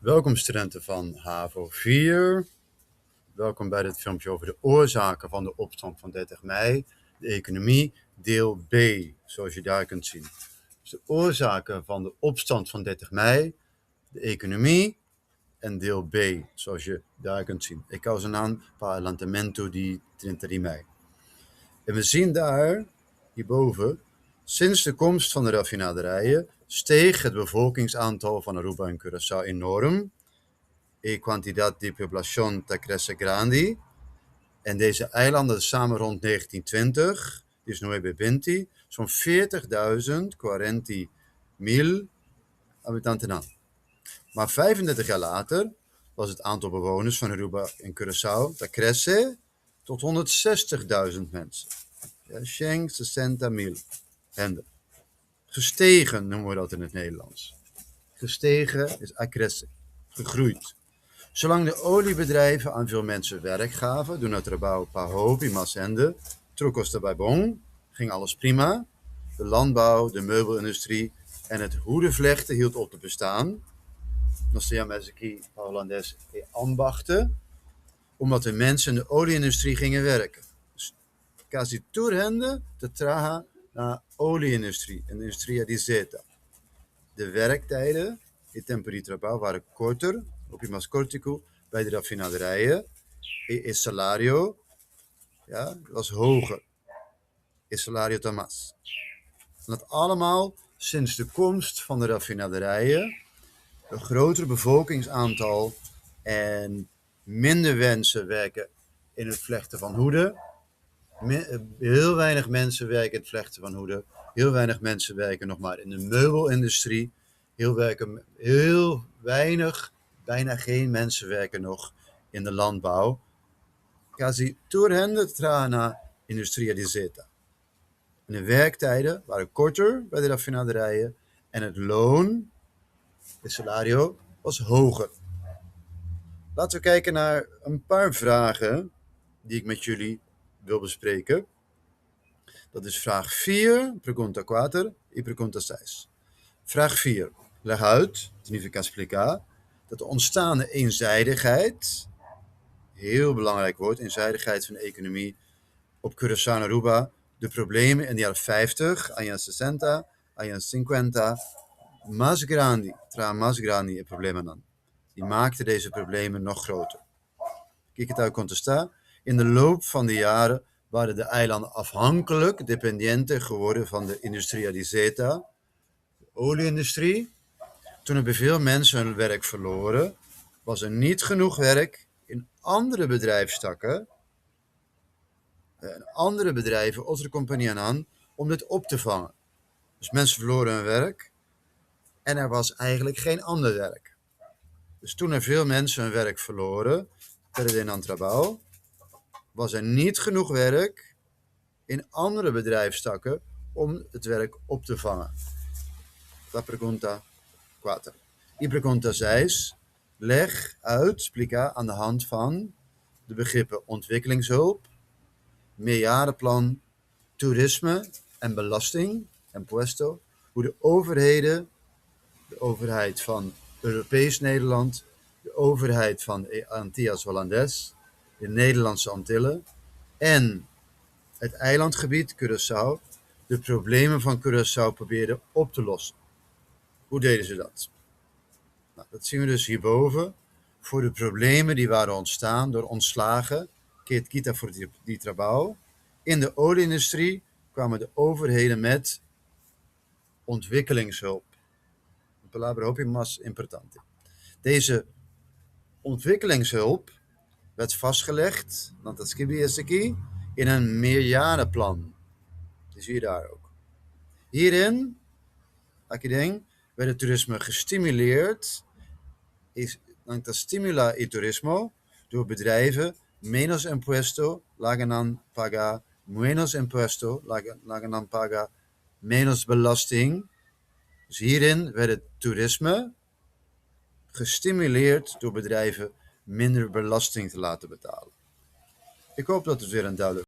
Welkom studenten van HAVO 4. Welkom bij dit filmpje over de oorzaken van de opstand van 30 mei, de economie, deel B, zoals je daar kunt zien. Dus de oorzaken van de opstand van 30 mei, de economie en deel B, zoals je daar kunt zien. E causano l'allentamento di 30 mei. En we zien daar, hierboven, sinds de komst van de raffinaderijen steeg het bevolkingsaantal van Aruba en Curaçao enorm. E quantità di popolazione cresce grandi. En deze eilanden samen rond 1920, dus 1920, zo'n 40.000, 40.000 habitanten aan. Maar 35 jaar later was het aantal bewoners van Aruba en Curaçao, dat cresce, tot 160.000 mensen. 160.000 henden. Gestegen noemen we dat in het Nederlands. Gestegen is accresce, gegroeid. Zolang de oliebedrijven aan veel mensen werk gaven, doen het trabalho para hobby, mas hende, trocos daarbij bon, ging alles prima. De landbouw, de meubelindustrie en het hoedenvlechten hield op te bestaan. Nog steeds aqui Hollandes ambachten, omdat de mensen in de olieindustrie gingen werken. Dus quasi toerhende te traha naar olieindustrie, en de industria di zeta. De werktijden, het tempo di trabalho, waren korter, op je mas cortico, bij de raffinaderijen. Het salario, ja, was hoger. Het salario tamas. En dat allemaal sinds de komst van de raffinaderijen, een groter bevolkingsaantal en minder mensen werken in het vlechten van hoeden. Heel weinig mensen werken in het vlechten van hoeden. Heel weinig mensen werken nog maar in de meubelindustrie. Heel weinig, bijna geen mensen werken nog in de landbouw. Quasi toerhende trana industria di zeta. En de werktijden waren korter bij de raffinaderijen en het loon, het salario, was hoger. Laten we kijken naar een paar vragen die ik met jullie wil bespreken. Dat is vraag 4, pergunta 4 en pergunta 6. Vraag 4. Leg uit, significa explicar, dat de ontstaande eenzijdigheid, heel belangrijk woord, eenzijdigheid van de economie op Curaçao en Aruba, de problemen in de jaren 50, años 60, años 50, más grandi het probleem aan. Die maakten deze problemen nog groter. Kijk het uit contestar. In de loop van de jaren waren de eilanden afhankelijk, dependiente geworden van de industria di zeta, de olieindustrie. Toen er bij veel mensen hun werk verloren, was er niet genoeg werk in andere bedrijfstakken, andere bedrijven, andere compagnieën aan, om dit op te vangen. Dus mensen verloren hun werk en er was eigenlijk geen ander werk. Dus toen er veel mensen hun werk verloren, perderam trabalho, was er niet genoeg werk in andere bedrijfstakken om het werk op te vangen. La pergunta 4. Die pergunta 6. Leg uit, explica, aan de hand van de begrippen ontwikkelingshulp, meerjarenplan, toerisme en belasting, impuesto, hoe de overheden, de overheid van Europees Nederland, de overheid van Antillas Hollandes, de Nederlandse Antillen en het eilandgebied Curaçao de problemen van Curaçao probeerden op te lossen. Hoe deden ze dat? Nou, dat zien we dus hierboven. Voor de problemen die waren ontstaan door ontslagen, keert kita voor die trabalho. In de olieindustrie kwamen de overheden met ontwikkelingshulp. Een palabra hoop más importante. Deze ontwikkelingshulp werd vastgelegd, want dat is aquí, in een meerjarenplan. Die zie je daar ook. Hierin, werd het toerisme gestimuleerd, dat stimula y turismo, door bedrijven menos impuesto, lagan paga, menos impuesto, lagan paga, menos belasting. Dus hierin werd het toerisme gestimuleerd door bedrijven minder belasting te laten betalen. Ik hoop dat het weer een duidelijk